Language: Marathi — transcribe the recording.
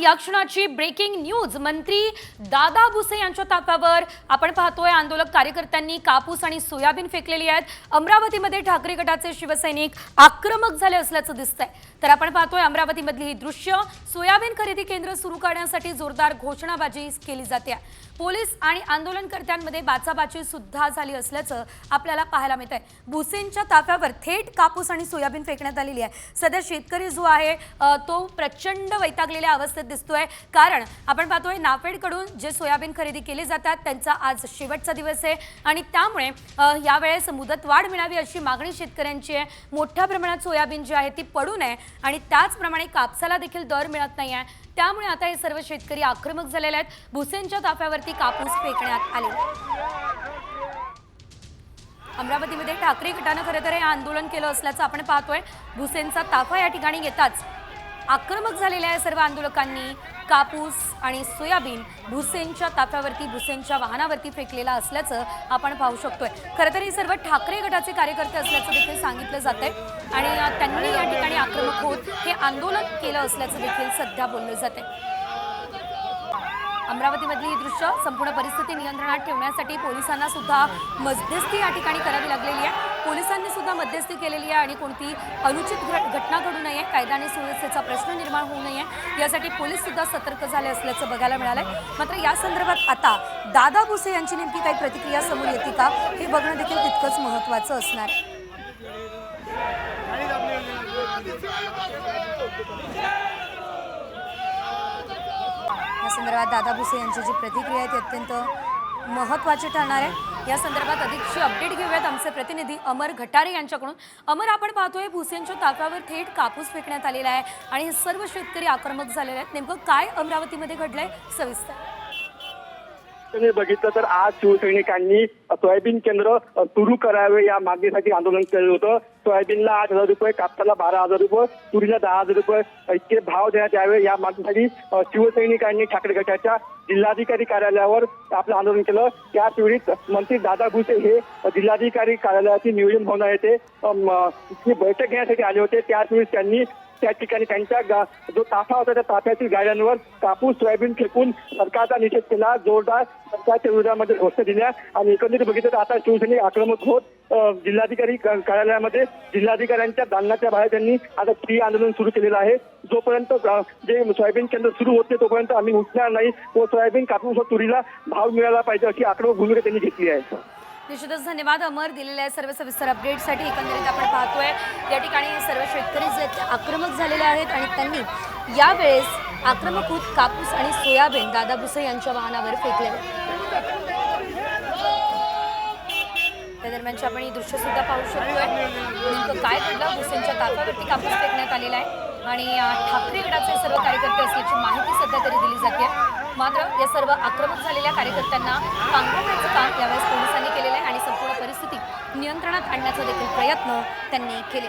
या क्षणाची ब्रेकिंग न्यूज। मंत्री दादा भुसे यांच्या ताफ्यावर आपण पाहतोय आंदोलक कार्यकर्त्यांनी कापूस आणि सोयाबीन फेकलेली आहेत। अमरावतीमध्ये ठाकरे गटाचे शिवसैनिक आक्रमक झाले असल्याचं दिसतंय। तर आपण पाहतोय अमरावतीमधली ही दृश्य। सोयाबीन खरेदी केंद्र सुरू करण्यासाठी जोरदार घोषणाबाजी केली जाते। पोलीस आणि आंदोलनकर्त्यांमध्ये बाचाबाची सुद्धा झाली असल्याचं आपल्याला पाहायला मिळतंय। भुसेंच्या ताफ्यावर थेट कापूस आणि सोयाबीन फेकण्यात आलेली आहे। सध्या शेतकरी जो आहे तो प्रचंड वैतागलेल्या अवस्थेत दिसतोय, कारण आपण पाहतोय नाफेडकडून जे सोयाबीन खरेदी केली जातात त्यांचा आज शेवटचा दिवस आहे आणि त्यामुळे यावेळेस मुदतवाढ मिळावी अशी मागणी शेतकऱ्यांची आहे। मोठ्या प्रमाणात सोयाबीन जी आहे ती पडू नये आणि त्याचप्रमाणे कापसाला देखील दर मिळत नाही आहे। त्यामुळे आता हे सर्व शेतकरी आक्रमक झालेले आहेत। भुसेंच्या ताफ्यावरती कापूस फेकण्यात आले। अमरावतीमध्ये ठाकरे गटाने खरं तर हे आंदोलन केलं असल्याचं आपण पाहतोय। भुसेंचा ताफा या ठिकाणी येताच आक्रमक झालेल्या सर्व आंदोलकांनी कापूस आणि सोयाबीन भुसेंच्या ताफ्यावरती भुसेंच्या वाहनावरती फेकलेला असल्याचं आपण पाहू शकतोय। खरं तर हे सर्व ठाकरे गटाचे कार्यकर्ते असल्याचं देखील सांगितलं जातंय आणि त्यांनी या ठिकाणी आक्रमक होत हे आंदोलन केलं असल्याचं देखील सध्या बोललं जातंय। अमरावतीमधली ही दृश्य संपूर्ण परिस्थिती नियंत्रणात ठेवण्यासाठी पोलिसांना सुद्धा मध्यस्थी या ठिकाणी करावी लागलेली आहे। पोलिसांनी सुद्धा मध्यस्थी केलेली आहे आणि कोणती अनुचित घटना घडू नये, कायदा आणि सुव्यवस्थेचा प्रश्न निर्माण होऊ नये यासाठी पोलीस सुद्धा सतर्क झाले असल्याचं बघायला मिळालंय। मात्र या संदर्भात आता दादा भुसे यांची नेमकी काही प्रतिक्रिया समोर येते का हे बघणं देखील तितकंच महत्त्वाचं असणार आहे। या संदर्भात दादा भुसे यांची जी प्रतिक्रिया आहे ती अत्यंत महत्त्वाची ठरणार आहे। या संदर्भात अधिकची अपडेट घेऊयात आमचे प्रतिनिधी अमर घटारे यांच्याकडून। अमर, आपण पाहतोय भुसेंच्या ताफ्यावर थेट कापूस फेकण्यात आलेला आहे आणि हे सर्व शेतकरी आक्रमक झालेले आहेत। नेमकं काय अमरावतीमध्ये घडलंय सविस्तर? तुम्ही बघितलं तर आज शिवसैनिकांनी सोयाबीन केंद्र सुरू करावे या मागणीसाठी आंदोलन केलं होतं। सोयाबीनला 8,000 रुपये, कापसाला 12,000 रुपये, तुरीला 10,000 रुपये इतके भाव देण्यात यावे या मागणीसाठी शिवसैनिकांनी ठाकरे गटाच्या जिल्हाधिकारी कार्यालयावर आपलं आंदोलन केलं। त्याच वेळी मंत्री दादा भुसे हे जिल्हाधिकारी कार्यालयाची नियोजन भवना येथे बैठक घेण्यासाठी आले होते। त्याच वेळी त्यांनी त्या ठिकाणी त्यांच्या जो ताफा होता त्या ताफ्यातील गाड्यांवर कापूस सोयाबीन फेकून सरकारचा निषेध केला, जोरदार सरकारच्या विरोधामध्ये घोषणा दिल्या आणि एकंदरीत बघितलं तर आता शिवसैनिक आक्रमक होत जिल्हाधिकारी कार्यालयामध्ये जिल्हाधिकाऱ्यांच्या दालनाच्या बाहेर त्यांनी आता ठिय्या आंदोलन सुरू केलेलं आहे। जोपर्यंत जे सोयाबीन केंद्र सुरू होते तोपर्यंत आम्ही उठणार नाही व सोयाबीन कापूस व तुरीला भाव मिळाला पाहिजे अशी आक्रमक भूमिका त्यांनी घेतली आहे। निश्चितच धन्यवाद अमर, दिलेल्या सर्व सविस्तर अपडेटसाठी। एकंदरीत आपण पाहतोय या ठिकाणी सर्व शेतकरी जे आक्रमक झालेले आहेत आणि त्यांनी यावेळेस आक्रमक होत कापूस आणि सोयाबीन दादा भुसे यांच्या वाहनावर फेकले। त्या दरम्यानची आपण ही दृश्य सुद्धा पाहू शकतोय। नेमकं काय घडलं? भुसेंच्या ताफ्यावरती कापूस फेकण्यात आलेला आहे आणि ठाकरे गटाचे सर्व कार्यकर्ते असल्याची माहिती सध्या तरी दिली जाते। मात्र या सर्व आक्रमक झालेल्या कार्यकर्त्यांना पांगवण्याचं काम यावेळेस पोलिसांनी केलेलं आहे आणि संपूर्ण परिस्थिती नियंत्रणात आणण्याचा देखील प्रयत्न त्यांनी केले।